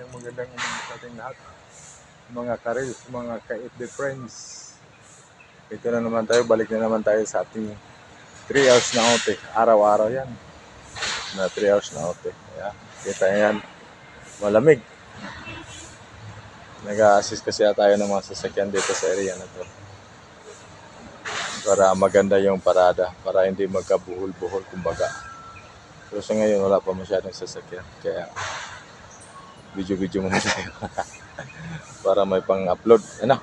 magandang umaga sa ating lahat. Mga ka-reels, mga ka-FB friends. Ito na naman tayo, balik na naman tayo sa ating 3 hours na ote. Araw-araw yan. Na 3 hours na ote. Ayan. Kita yan. Malamig. Nag-a-assist kasi tayo ng mga sasakyan dito sa area na to. Para maganda yung parada. Para hindi magkabuhol-buhol kumbaga. Pero sa ngayon wala pa masyadong sasakyan. Kaya video muna tayo. Para may pang-upload. Ano?